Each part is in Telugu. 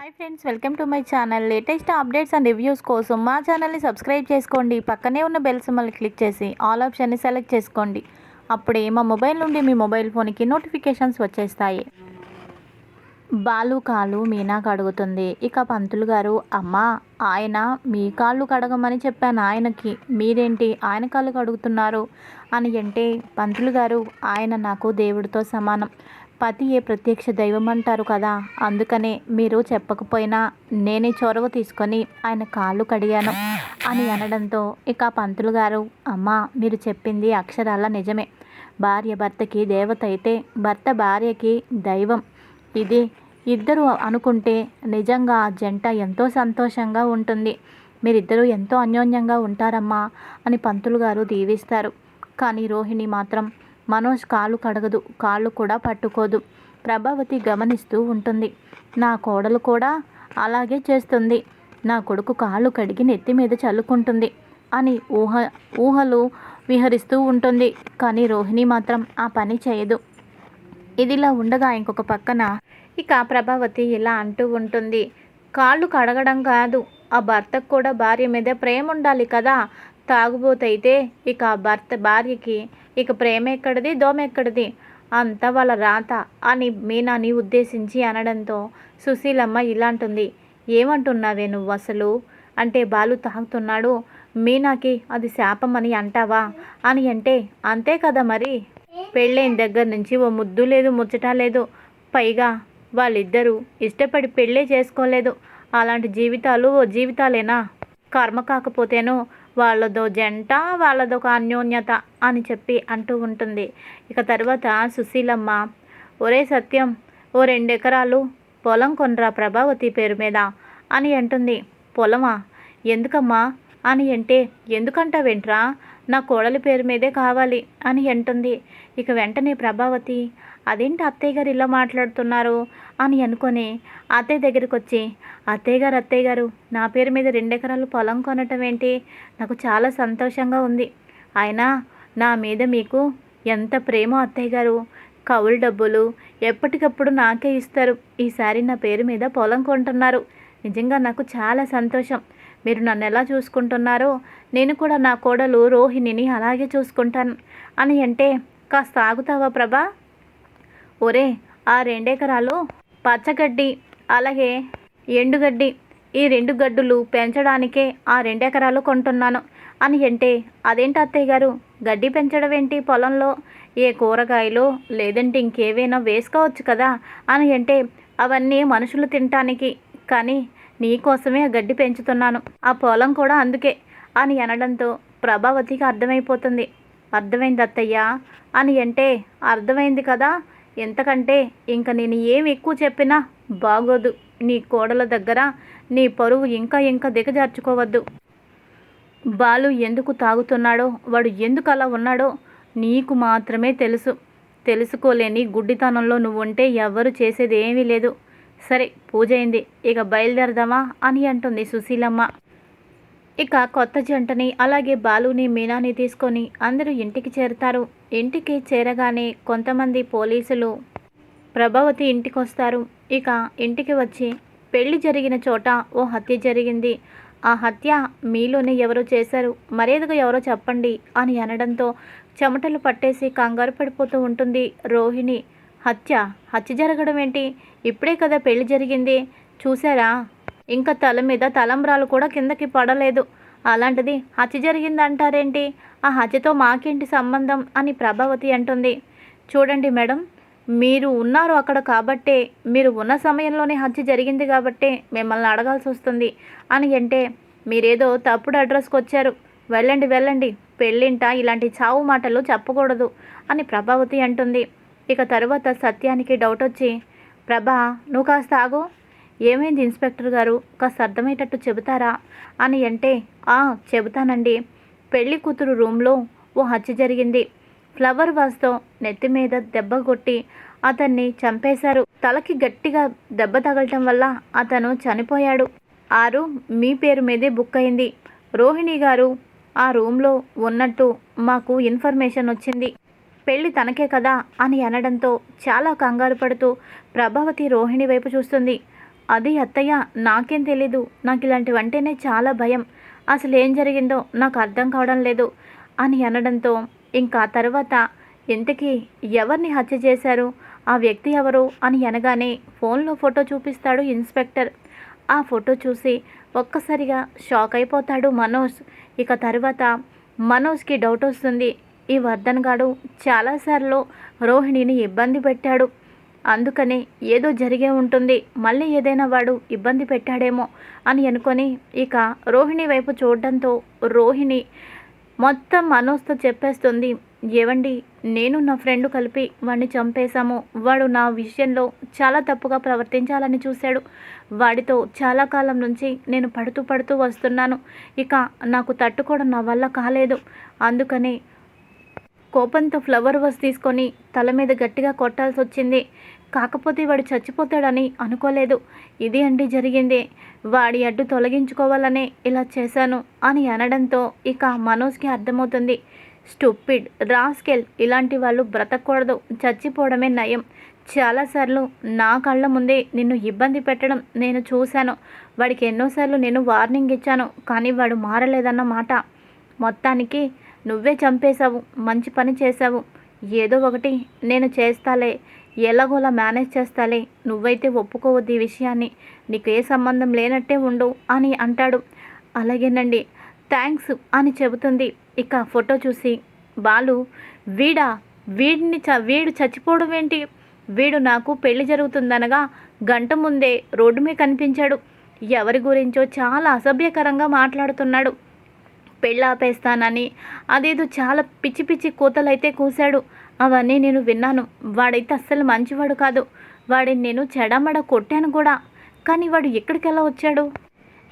Hi friends, welcome to my channel. Latest updates and reviews కోసం మా ఛానల్ని సబ్స్క్రైబ్ చేసుకోండి. పక్కనే ఉన్న బెల్ సింబల్ని క్లిక్ చేసి ఆల్ ఆప్షన్ని సెలెక్ట్ చేసుకోండి. అప్పుడే మా మొబైల్ నుండి మీ మొబైల్ ఫోన్కి నోటిఫికేషన్స్ వచ్చేస్తాయి. బాలు కాలు మీనా కడుగుతుంది. ఇక పంతులు గారు, అమ్మా ఆయన మీ కాళ్ళు కడగమని చెప్పాను ఆయనకి, మీరేంటి ఆయన కాళ్ళు కడుగుతున్నారు అని అంటే, పంతులు గారు ఆయన నాకు దేవుడితో సమానం, పతియే ప్రత్యక్ష దైవం అంటారు కదా, అందుకనే మీరు చెప్పకపోయినా నేనే చొరవ తీసుకొని ఆయన కాళ్ళు కడిగాను అని అనడంతో ఇక పంతులు గారు, అమ్మా మీరు చెప్పింది అక్షరాల నిజమే, భార్య భర్తకి దేవత అయితే భర్త భార్యకి దైవం. ఇది ఇద్దరు అనుకుంటే నిజంగా ఆ జంట ఎంతో సంతోషంగా ఉంటుంది. మీరిద్దరూ ఎంతో అన్యోన్యంగా ఉంటారమ్మా అని పంతులు గారు దీవిస్తారు. కానీ రోహిణి మాత్రం మనోజ్ కాళ్ళు కడగదు, కాళ్ళు కూడా పట్టుకోదు. ప్రభావతి గమనిస్తూ ఉంటుంది. నా కోడలు కూడా అలాగే చేస్తుంది, నా కొడుకు కాళ్ళు కడిగి నెత్తి మీద చల్లుకుంటుంది అని ఊహలు విహరిస్తూ ఉంటుంది. కానీ రోహిణి మాత్రం ఆ పని చేయదు. ఇదిలా ఉండగా ఇంకొక పక్కన ఇక ప్రభావతి ఇలా అంటూ ఉంటుంది. కాళ్ళు కడగడం కాదు, ఆ భర్తకు కూడా భార్య మీద ప్రేమ ఉండాలి కదా, తాగుబోతైతే ఇక భార్యకి ఇక ప్రేమ ఎక్కడిది, దోమ ఎక్కడిది, అంతా వాళ్ళ రాత అని మీనాని ఉద్దేశించి అనడంతో సుశీలమ్మ ఇలా అంటుంది. ఏమంటున్నావే నువ్వు అసలు అంటే, బాలు తాగుతున్నాడు, మీనాకి అది శాపం అని అంటావా అని అంటే, అంతే కదా మరి, పెళ్ళైన దగ్గర నుంచి ఓ ముద్దు లేదు, ముచ్చట లేదు, పైగా వాళ్ళిద్దరూ ఇష్టపడి పెళ్ళే చేసుకోలేదు, అలాంటి జీవితాలు ఓ జీవితాలేనా, కర్మ కాకపోతేనో వాళ్ళదో జంట, వాళ్ళదొక అన్యోన్యత అని చెప్పి అంటూ ఉంటుంది. ఇక తర్వాత సుశీలమ్మ, ఒరే సత్యం, ఓ 2 ఎకరాలు పొలం కొనరా ప్రభావతి పేరు మీద అని అంటుంది. పొలమా, ఎందుకమ్మా అని అంటే, ఎందుకంటావేంట్రా, నా కోడలి పేరు మీదే కావాలి అని అంటుంది. ఇక వెంటనే ప్రభావతి, అదేంటి అత్తయ్య గారు ఇలా మాట్లాడుతున్నారు అని అనుకొని అత్తయ్య దగ్గరికి వచ్చి, అత్తయ్య గారు నా పేరు మీద 2 ఎకరాలు పొలం కొనటం ఏంటి, నాకు చాలా సంతోషంగా ఉంది, అయినా నా మీద మీకు ఎంత ప్రేమో అత్తయ్య గారు, కౌలు డబ్బులు ఎప్పటికప్పుడు నాకే ఇస్తారు, ఈసారి నా పేరు మీద పొలం కొంటున్నారు, నిజంగా నాకు చాలా సంతోషం, మీరు నన్ను ఎలా చూసుకుంటున్నారో నేను కూడా నా కోడలు రోహిణిని అలాగే చూసుకుంటాను అని అంటే, కాస్త ఆగుతావా ప్రభా, ఒరే ఆ 2 ఎకరాలు పచ్చగడ్డి అలాగే ఎండుగడ్డి, ఈ 2 గడ్డులు పెంచడానికే ఆ 2 ఎకరాలు కొంటున్నాను అని అంటే, అదేంటి అత్తయ్య గారు గడ్డి పెంచడం ఏంటి పొలంలో, ఏ కూరగాయలు లేదంటే ఇంకేవైనా వేసుకోవచ్చు కదా అని అంటే, అవన్నీ మనుషులు తినటానికి, కానీ నీకోసమే ఆ గడ్డి పెంచుతున్నాను, ఆ పొలం కూడా అందుకే అని అనడంతో ప్రభావతికి అర్థమైపోతుంది. అర్థమైంది అత్తయ్య అని అంటే, అర్థమైంది కదా, ఎంతకంటే ఇంకా నేను ఏమి ఎక్కువ చెప్పినా బాగోదు, నీ కోడల దగ్గర నీ పరువు ఇంకా దిగజార్చుకోవద్దు, బాలు ఎందుకు తాగుతున్నాడో, వాడు ఎందుకు అలా ఉన్నాడో నీకు మాత్రమే తెలుసు, తెలుసుకోలేని గుడ్డితనంలో నువ్వు ఉంటే ఎవ్వరు చేసేది ఏమీ లేదు, సరే పూజ అయింది, ఇక బయలుదేరదామా అని అంటుంది సుశీలమ్మ. ఇక కొత్త జంటని అలాగే బాలుని మీనాని తీసుకొని అందరూ ఇంటికి చేరుతారు. ఇంటికి చేరగానే కొంతమంది పోలీసులు ప్రభావతి ఇంటికి వస్తారు. ఇక ఇంటికి వచ్చి, పెళ్లి జరిగిన చోట ఓ హత్య జరిగింది, ఆ హత్య మీలోనే ఎవరో చేశారు, మర్యాదగా ఎవరో చెప్పండి అని అనడంతో చెమటలు పట్టేసి కంగారు పడిపోతూ ఉంటుంది రోహిణి. హత్య జరగడం ఏంటి, ఇప్పుడే కదా పెళ్లి జరిగింది, చూసారా, ఇంకా తల మీద తలంబ్రాలు కూడా కిందకి పడలేదు, అలాంటిది హత్య జరిగిందంటారేంటి, ఆ హత్యతో మాకేంటి సంబంధం అని ప్రభావతి అంటుంది. చూడండి మేడం, మీరు ఉన్నారు అక్కడ కాబట్టే, మీరు ఉన్న సమయంలోనే హత్య జరిగింది కాబట్టే మిమ్మల్ని అడగాల్సి వస్తుంది అని అంటే, మీరేదో తప్పుడు అడ్రస్కి వచ్చారు, వెళ్ళండి, పెళ్ళింట ఇలాంటి చావు మాటలు చెప్పకూడదు అని ప్రభావతి అంటుంది. ఇక తర్వాత సత్యానికి డౌట్ వచ్చి, ప్రభా నువ్వు కాస్త ఆగు, ఏమైంది ఇన్స్పెక్టర్ గారు, కాస్త అర్థమయ్యేటట్టు చెబుతారా అని అంటే, చెబుతానండి, పెళ్లి కూతురు రూమ్లో ఓ హత్య జరిగింది, ఫ్లవర్ వాజ్తో నెత్తి మీద దెబ్బ కొట్టి అతన్ని చంపేశారు, తలకి గట్టిగా దెబ్బ తగలటం వల్ల అతను చనిపోయాడు, ఆ రూమ్ మీ పేరు మీదే బుక్ అయింది, రోహిణి గారు ఆ రూమ్లో ఉన్నట్టు మాకు ఇన్ఫర్మేషన్ వచ్చింది, పెళ్ళి తనకే కదా అని అనడంతో చాలా కంగారు పడుతూ ప్రభావతి రోహిణి వైపు చూస్తుంది. అది అత్తయ్య, నాకేం తెలీదు. నాకు ఇలాంటివంటేనే చాలా భయం. అసలు ఏం జరిగిందో నాకు అర్థం కావడం లేదు అని అనడంతో, ఇంకా తర్వాత ఇంతకీ ఎవరిని హత్య చేశారు, ఆ వ్యక్తి ఎవరు అని అనగానే ఫోన్లో ఫోటో చూపిస్తాడు ఇన్స్పెక్టర్. ఆ ఫోటో చూసి ఒక్కసారిగా షాక్ అయిపోతాడు మనోజ్. ఇక తర్వాత మనోజ్కి డౌట్ వస్తుంది, ఈ వర్ధన్ గాడు చాలాసార్లు రోహిణిని ఇబ్బంది పెట్టాడు, అందుకని ఏదో జరిగే ఉంటుంది, మళ్ళీ ఏదైనా వాడు ఇబ్బంది పెట్టాడేమో అని అనుకొని ఇక రోహిణి వైపు చూడడంతో రోహిణి మొత్తం మనోజ్తో చెప్పేస్తుంది, ఏవండి, నేను నా ఫ్రెండ్ కలిపి వాడిని చంపేశాము. వాడు నా విషయంలో చాలా తప్పుగా ప్రవర్తించాలని చూశాడు. వాడితో చాలా కాలం నుంచి నేను పడుతూ వస్తున్నాను. ఇక నాకు తట్టుకోవడం నా వల్ల కాలేదు. అందుకని కోపంతో ఫ్లవర్ వాస్ తీసుకొని తల మీద గట్టిగా కొట్టాల్సి వచ్చింది. కాకపోతే వాడు చచ్చిపోతాడని అనుకోలేదు. ఇది అండి జరిగింది. వాడి అడ్డు తొలగించుకోవాలనే ఇలా చేశాను అని అనడంతో ఇక మనోజ్కి అర్థమవుతుంది, స్టూపిడ్, రాస్కెల్, ఇలాంటి వాళ్ళు బ్రతకూడదు, చచ్చిపోవడమే నయం. చాలాసార్లు నా కళ్ళ ముందే నిన్ను ఇబ్బంది పెట్టడం నేను చూశాను. వాడికి ఎన్నోసార్లు నేను వార్నింగ్ ఇచ్చాను, కానీ వాడు మారలేదన్నమాట. మొత్తానికి నువ్వే చంపేశావు, మంచి పని చేశావు. ఏదో ఒకటి నేను చేస్తాలే, ఎలాగోలా మేనేజ్ చేస్తాలే, నువ్వైతే ఒప్పుకోవద్దు ఈ విషయాన్ని, నీకు ఏ సంబంధం లేనట్టే ఉండు అని అంటాడు. అలాగేనండి, థ్యాంక్స్ అని చెబుతుంది. ఇక ఫోటో చూసి బాలు, వీడు చచ్చిపోవడం ఏంటి, వీడు నాకు పెళ్లి జరుగుతుందనగా గంట ముందే రోడ్డు మీద కనిపించాడు. ఎవరి గురించో చాలా అసభ్యకరంగా మాట్లాడుతున్నాడు. పెళ్ళాపేస్తానని అదేదో చాలా పిచ్చి పిచ్చి కూతలైతే కూశాడు. అవన్నీ నేను విన్నాను. వాడైతే అస్సలు మంచివాడు కాదు. వాడిని నేను చెడమడ కొట్టాను కూడా. కానీ వాడు ఎక్కడికెలా వచ్చాడు,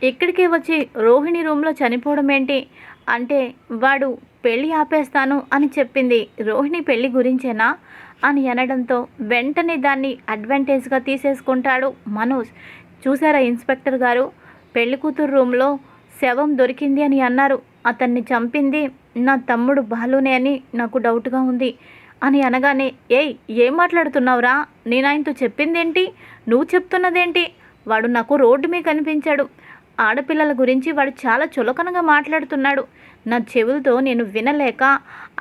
ఇక్కడికే వచ్చి రోహిణి రూమ్లో చనిపోవడం ఏంటి అంటే, వాడు పెళ్ళి ఆపేస్తాను అని చెప్పింది రోహిణి పెళ్ళి గురించేనా అని అనడంతో వెంటనే దాన్ని అడ్వాంటేజ్గా తీసేసుకుంటాడు మనోజ్. చూసారా ఇన్స్పెక్టర్ గారు, పెళ్లి కూతురు రూమ్లో శవం దొరికింది అని అన్నారు. అతన్ని చంపింది నా తమ్ముడు బాలునే అని నాకు డౌట్గా ఉంది అని అనగానే, ఏం మాట్లాడుతున్నావురా, నేను ఆయనతో చెప్పిందేంటి, నువ్వు చెప్తున్నదేంటి, వాడు నాకు రోడ్డు మీద కనిపించాడు. ఆడపిల్లల గురించి వాడు చాలా చులకనగా మాట్లాడుతున్నాడు. నా చెవులతో నేను వినలేక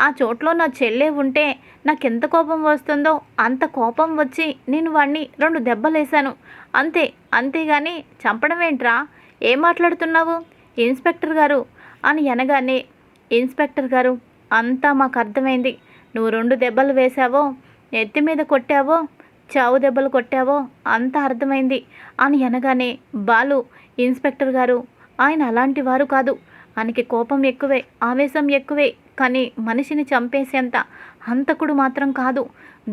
ఆ చోట్లో నా చెల్లె ఉంటే నాకెంత కోపం వస్తుందో అంత కోపం వచ్చి నేను వాడిని 2 దెబ్బలేశాను అంతే. అంతేగాని చంపడం ఏంట్రా, ఏం మాట్లాడుతున్నావు ఇన్స్పెక్టర్ గారు అని అనగానే, ఇన్స్పెక్టర్ గారు, అంతా మాకు అర్థమైంది. నువ్వు 2 దెబ్బలు వేశావో, ఎత్తి మీద కొట్టావో, చావు దెబ్బలు కొట్టావో అంతా అర్థమైంది అని అనగానే బాలు, ఇన్స్పెక్టర్ గారు, ఆయన అలాంటి వారు కాదు. ఆయనకి కోపం ఎక్కువే, ఆవేశం ఎక్కువే, కానీ మనిషిని చంపేసేంత హంతకుడు మాత్రం కాదు.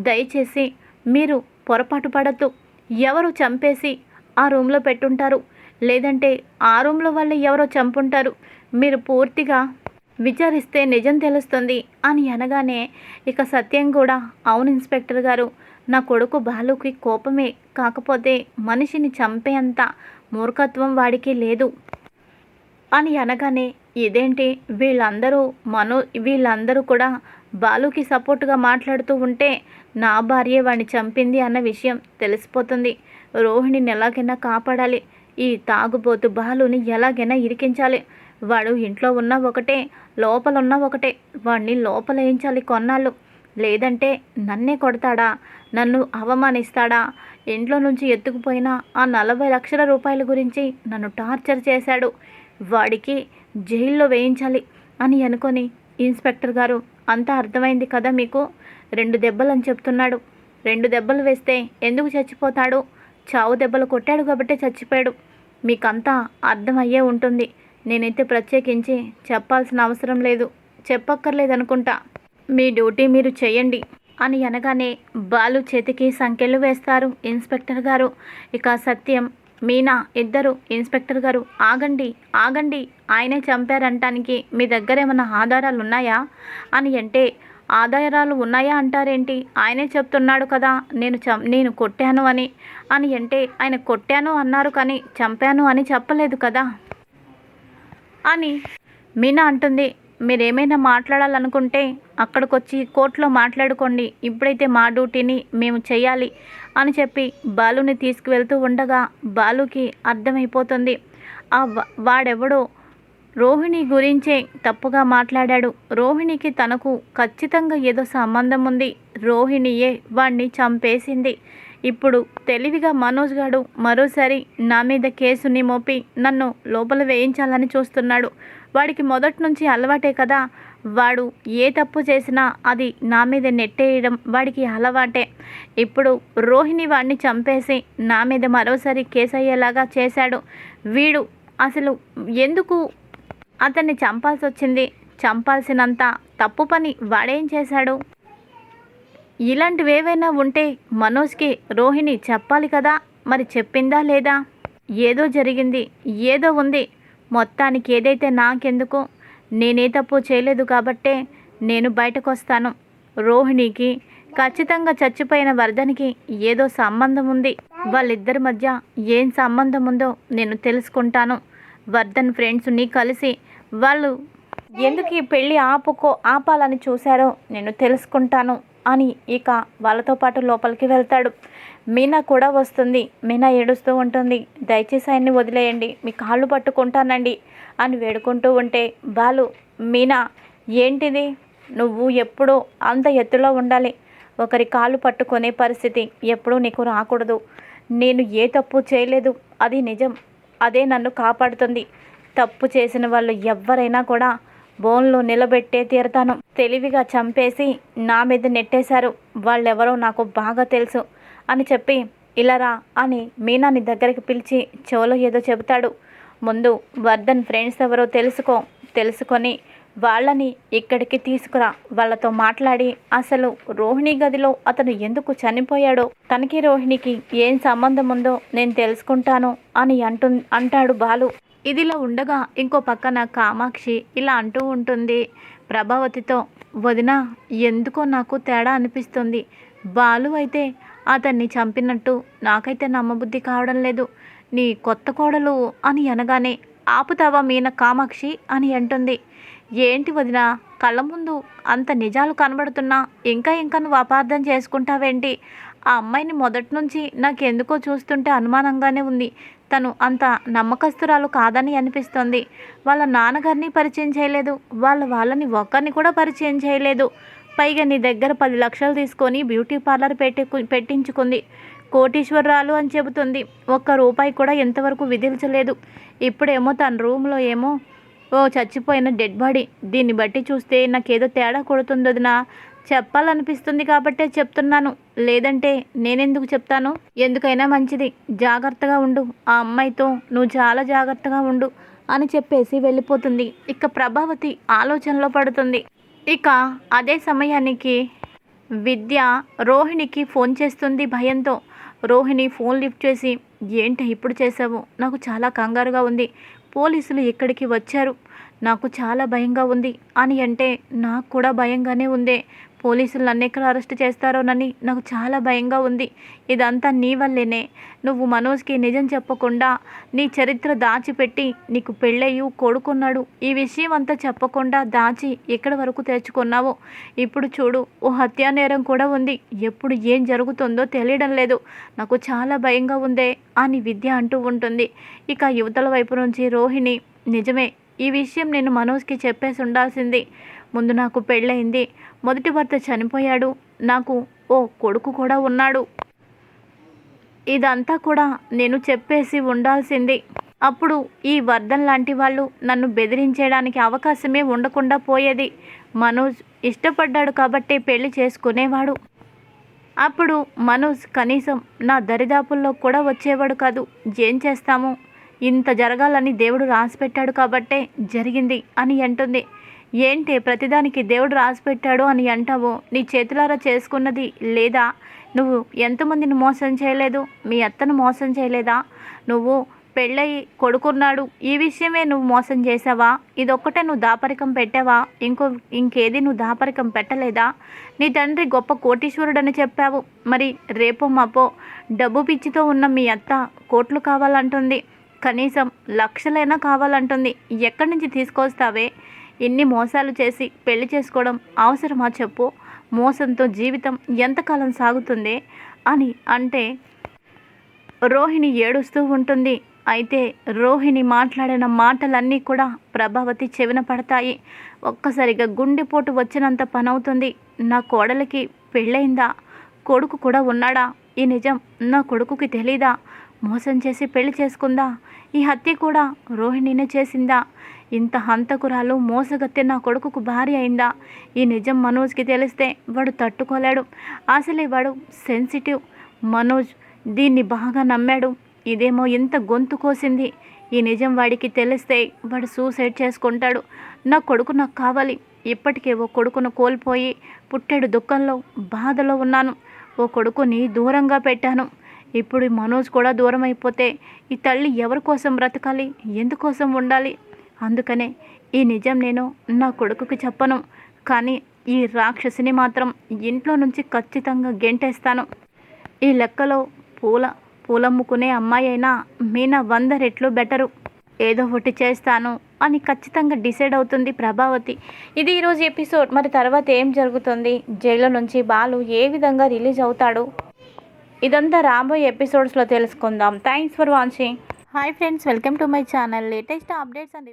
దయచేసి మీరు పొరపాటు పడద్దు. ఎవరు చంపేసి ఆ రూమ్లో పెట్టుంటారు, లేదంటే ఆ రూమ్లో వాళ్ళు ఎవరో చంపుంటారు. మీరు పూర్తిగా విచారిస్తే నిజం తెలుస్తుంది అని అనగానే ఇక సత్యం కూడా, అవును ఇన్స్పెక్టర్ గారు, నా కొడుకు బాలుకి కోపమే, కాకపోతే మనిషిని చంపేంత మూర్ఖత్వం వాడికి లేదు అని అనగానే, ఇదేంటి వీళ్ళందరూ కూడా బాలుకి సపోర్టుగా మాట్లాడుతూ ఉంటే నా భార్య వాడిని చంపింది అన్న విషయం తెలిసిపోతుంది. రోహిణిని ఎలాగైనా కాపాడాలి, ఈ తాగుబోతు బాలుని ఎలాగైనా ఇరికించాలి. వాడు ఇంట్లో ఉన్న ఒకటే, లోపల ఉన్న ఒకటే, వాడిని లోపలేయించాలి కొన్నాళ్ళు, లేదంటే నన్నే కొడతాడా, నన్ను అవమానిస్తాడా, ఇంట్లో నుంచి ఎత్తుకుపోయిన ఆ 40 లక్షల రూపాయల గురించి నన్ను టార్చర్ చేశాడు, వాడికి జైల్లో వేయించాలి అని అనుకొని, ఇన్స్పెక్టర్ గారు, అంతా అర్థమైంది కదా మీకు, 2 దెబ్బలని చెప్తున్నాడు. 2 దెబ్బలు వేస్తే ఎందుకు చచ్చిపోతాడు, చావు దెబ్బలు కొట్టాడు కాబట్టే చచ్చిపోయాడు. మీకంతా అర్థమయ్యే ఉంటుంది. నేనైతే ప్రత్యేకించి చెప్పాల్సిన అవసరం లేదు, చెప్పక్కర్లేదనుకుంటా. మీ డ్యూటీ మీరు చేయండి అని అనగానే బాలు చేతికి సంకెళ్ళు వేస్తారు ఇన్స్పెక్టర్ గారు. ఇక సత్యం, మీనా ఇద్దరు, ఇన్స్పెక్టర్ గారు, ఆగండి, ఆయనే చంపారంటానికి మీ దగ్గర ఏమైనా ఆధారాలు ఉన్నాయా అని అంటే, ఆధారాలు ఉన్నాయా అంటారేంటి, ఆయనే చెప్తున్నాడు కదా నేను కొట్టాను అని అంటే, ఆయన కొట్టాను అన్నారు కానీ చంపాను అని చెప్పలేదు కదా అని మీనా అంటుంది. మీరేమైనా మాట్లాడాలనుకుంటే అక్కడికొచ్చి కోర్టులో మాట్లాడుకోండి, ఇప్పుడైతే మా డ్యూటీని మేము చేయాలి అని చెప్పి బాలుని తీసుకువెళ్తూ ఉండగా బాలుకి అర్థమైపోతుంది వాడెవడో రోహిణి గురించే తప్పుగా మాట్లాడాడు. రోహిణికి తనకు ఖచ్చితంగా ఏదో సంబంధం ఉంది. రోహిణియే వాణ్ణి చంపేసింది. ఇప్పుడు తెలివిగా మనోజ్ గాడు మరోసారి నా మీద కేసుని మోపి నన్ను లోపల వేయించాలని చూస్తున్నాడు. వాడికి మొదటి నుంచి అలవాటే కదా. వాడు ఏ తప్పు చేసినా అది నా మీద నెట్టేయడం వాడికి అలవాటే. ఇప్పుడు రోహిణి వాడిని చంపేసి నా మీద మరోసారి కేసు అయ్యేలాగా చేశాడు. వీడు అసలు ఎందుకు అతన్ని చంపాల్సి వచ్చింది? చంపాల్సినంత తప్పు పని వాడేం చేశాడు? ఇలాంటివేవైనా ఉంటే మనోజ్కి రోహిణి చెప్పాలి కదా. మరి చెప్పిందా లేదా? ఏదో జరిగింది, ఏదో ఉంది. మొత్తానికి ఏదైతే నాకెందుకు, నేనే తప్పు చేయలేదు కాబట్టే నేను బయటకు వస్తాను. రోహిణికి ఖచ్చితంగా చచ్చిపోయిన వర్ధన్కి ఏదో సంబంధం ఉంది. వాళ్ళిద్దరి మధ్య ఏం సంబంధం ఉందో నేను తెలుసుకుంటాను. వర్ధన్ ఫ్రెండ్స్ని కలిసి వాళ్ళు ఎందుకు ఈ పెళ్ళి ఆపాలని చూశారో నేను తెలుసుకుంటాను అని ఇక వాళ్ళతో పాటు లోపలికి వెళ్తాడు. మీనా కూడా వస్తుంది. మీనా ఏడుస్తూ ఉంటుంది. దయచేసి ఆయన్ని వదిలేయండి, మీ కాళ్ళు పట్టుకుంటానండి అని వేడుకుంటూ ఉంటే బాలు, మీనా ఏంటిది? నువ్వు ఎప్పుడూ అంత ఎత్తులో ఉండాలి. ఒకరి కాళ్ళు పట్టుకునే పరిస్థితి ఎప్పుడూ నీకు రాకూడదు. నేను ఏ తప్పు చేయలేదు, అది నిజం. అదే నన్ను కాపాడుతుంది. తప్పు చేసిన వాళ్ళు ఎవ్వరైనా కూడా బోన్లో నిలబెట్టే తీరతాను. తెలివిగా చంపేసి నా మీద నెట్టేశారు. వాళ్ళెవరో నాకు బాగా తెలుసు అని చెప్పి ఇలా రా అని మీనాని దగ్గరికి పిలిచి చెవులో ఏదో చెబుతాడు. ముందు వర్ధన్ ఫ్రెండ్స్ ఎవరో తెలుసుకొని వాళ్ళని ఇక్కడికి తీసుకురా. వాళ్ళతో మాట్లాడి అసలు రోహిణి గదిలో అతను ఎందుకు చనిపోయాడో, తనకి రోహిణికి ఏం సంబంధం ఉందో నేను తెలుసుకుంటాను అని అంటాడు బాలు. ఇదిలా ఉండగా ఇంకో పక్కన కామాక్షి ఇలా అంటూ ఉంటుంది ప్రభావతితో, వదిన ఎందుకో నాకు తేడా అనిపిస్తుంది. బాలు అయితే అతన్ని చంపినట్టు నాకైతే నమ్మబుద్ధి కావడం లేదు. నీ కొత్త కోడలు అని అనగానే ఆపుతావా మీన కామాక్షి అని అంటుంది. ఏంటి వదిన, కళ్ళ ముందు అంత నిజాలు కనబడుతున్నా ఇంకా నువ్వు అపార్థం చేసుకుంటావేంటి? ఆ అమ్మాయిని మొదటి నుంచి నాకెందుకో చూస్తుంటే అనుమానంగానే ఉంది. తను అంత నమ్మకస్తురాలు కాదని అనిపిస్తుంది. వాళ్ళ నాన్నగారిని పరిచయం చేయలేదు, వాళ్ళని ఒక్కరిని కూడా పరిచయం చేయలేదు. పైగా నీ దగ్గర 10 లక్షలు తీసుకొని బ్యూటీ పార్లర్ పెట్టించుకుంది. కోటీశ్వరరాలు అని చెబుతుంది. ₹1 కూడా ఎంతవరకు విధించలేదు. ఇప్పుడేమో తన రూమ్లో ఏమో చచ్చిపోయిన డెడ్ బాడీ. దీన్ని బట్టి చూస్తే నాకేదో తేడా కొడుతుంది వదినా. చెప్పాలనిపిస్తుంది కాబట్టే చెప్తున్నాను, లేదంటే నేనెందుకు చెప్తాను? ఎందుకైనా మంచిది, జాగ్రత్తగా ఉండు. ఆ అమ్మాయితో నువ్వు చాలా జాగ్రత్తగా ఉండు అని చెప్పేసి వెళ్ళిపోతుంది. ఇక ప్రభావతి ఆలోచనలో పడుతుంది. ఇక అదే సమయానికి విద్య రోహిణికి ఫోన్ చేస్తుంది భయంతో. రోహిణి ఫోన్ లిఫ్ట్ చేసి, ఏంటి ఇప్పుడు చేసావు? నాకు చాలా కంగారుగా ఉంది. పోలీసులు ఇక్కడికి వచ్చారు, నాకు చాలా భయంగా ఉంది అని అంటే, నాకు కూడా భయంగానే ఉంది. పోలీసులు నన్ను ఎక్కడ అరెస్ట్ చేస్తారోనని నాకు చాలా భయంగా ఉంది. ఇదంతా నీ వల్లేనే. నువ్వు మనోజ్కి నిజం చెప్పకుండా నీ చరిత్ర దాచిపెట్టి నీకు పెళ్ళయ్యి కొడుకున్నాడు. ఈ విషయం అంతా చెప్పకుండా దాచి ఎక్కడి వరకు తెచ్చుకున్నావు. ఇప్పుడు చూడు, ఓ హత్యా నేరం కూడా ఉంది. ఎప్పుడు ఏం జరుగుతుందో తెలియడం లేదు. నాకు చాలా భయంగా ఉందే అని విద్య అంటూ ఉంటుంది. ఇక యువతల వైపు నుంచి రోహిణి, నిజమే, ఈ విషయం నేను మనోజ్కి చెప్పేసి ఉండాల్సింది. ముందు నాకు పెళ్ళయింది, మొదటి భర్త చనిపోయాడు, నాకు ఓ కొడుకు కూడా ఉన్నాడు. ఇదంతా కూడా నేను చెప్పేసి ఉండాల్సింది. అప్పుడు ఈ వర్ధన్ లాంటి వాళ్ళు నన్ను బెదిరించేయడానికి అవకాశమే ఉండకుండా పోయేది. మనోజ్ ఇష్టపడ్డాడు కాబట్టి పెళ్లి చేసుకునేవాడు. అప్పుడు మనోజ్ కనీసం నా దరిదాపుల్లో కూడా వచ్చేవాడు కాదు. ఏం చేస్తాము, ఇంత జరగాలని దేవుడు రాసిపెట్టాడు కాబట్టే జరిగింది అని అంటుంది. ఏంటి ప్రతిదానికి దేవుడు రాసిపెట్టాడు అని అంటావు? నీ చేతులారా చేసుకున్నది లేదా? నువ్వు ఎంతమందిని మోసం చేయలేదు? మీ అత్తను మోసం చేయలేదా? నువ్వు పెళ్ళయి కొడుకున్నాడు, ఈ విషయమే నువ్వు మోసం చేసావా? ఇదొక్కటే నువ్వు దాపరికం పెట్టావా? ఇంకేది నువ్వు దాపరికం పెట్టలేదా? నీ తండ్రి గొప్ప కోటీశ్వరుడని చెప్పావు. మరి రేపో మాపో డబ్బు పిచ్చితో ఉన్న మీ అత్త కోట్లు కావాలంటుంది, కనీసం లక్షలైనా కావాలంటుంది. ఎక్కడి నుంచి తీసుకొస్తావే? ఇన్ని మోసాలు చేసి పెళ్లి చేసుకోవడం అవసరమా చెప్పు? మోసంతో జీవితం ఎంతకాలం సాగుతుంది అని అంటే రోహిణి ఏడుస్తూ ఉంటుంది. అయితే రోహిణి మాట్లాడిన మాటలన్నీ కూడా ప్రభావతి చెవిన పడతాయి. ఒక్కసారిగా గుండెపోటు వచ్చినంత పనవుతుంది. నా కోడలికి పెళ్ళయిందా? కొడుకు కూడా ఉన్నాడా? ఈ నిజం నా కొడుకుకి తెలీదా? మోసం చేసి పెళ్లి చేసుకుందా? ఈ హత్య కూడా రోహిణినే చేసిందా? ఇంత హంతకురాలు మోసగత్తె నా కొడుకుకు భార్య అయిందా? ఈ నిజం మనోజ్కి తెలిస్తే వాడు తట్టుకోలేడు. అసలే వాడు సెన్సిటివ్. మనోజ్ దీన్ని బాగా నమ్మాడు. ఇదేమో ఇంత గొంతు కోసింది. ఈ నిజం వాడికి తెలిస్తే వాడు సూసైడ్ చేసుకుంటాడు. నా కొడుకు నాకు కావాలి. ఇప్పటికే ఓ కొడుకును కోల్పోయి పుట్టెడు దుఃఖంలో బాధలో ఉన్నాను. ఓ కొడుకుని దూరంగా పెట్టాను. ఇప్పుడు మనోజ్ కూడా దూరం అయిపోతే ఈ తల్లి ఎవరి కోసం బ్రతకాలి? ఎందుకోసం ఉండాలి? అందుకనే ఈ నిజం నేను నా కొడుకుకి చెప్పను. కానీ ఈ రాక్షసిని మాత్రం ఇంట్లో నుంచి ఖచ్చితంగా గెంటేస్తాను. ఈ లెక్కలో పూలమ్ముకునే అమ్మాయి అయినా మీనా 100 రెట్లు బెటరు. ఏదో ఒకటి చేస్తాను అని ఖచ్చితంగా డిసైడ్ అవుతుంది ప్రభావతి. ఇది ఈరోజు ఎపిసోడ్. మరి తర్వాత ఏం జరుగుతుంది? జైలు నుంచి బాలు ఏ విధంగా రిలీజ్ అవుతాడు? ఇదంతా రాబోయే ఎపిసోడ్స్లో తెలుసుకుందాం. Thanks for watching. Hi friends, welcome to my channel. Latest updates and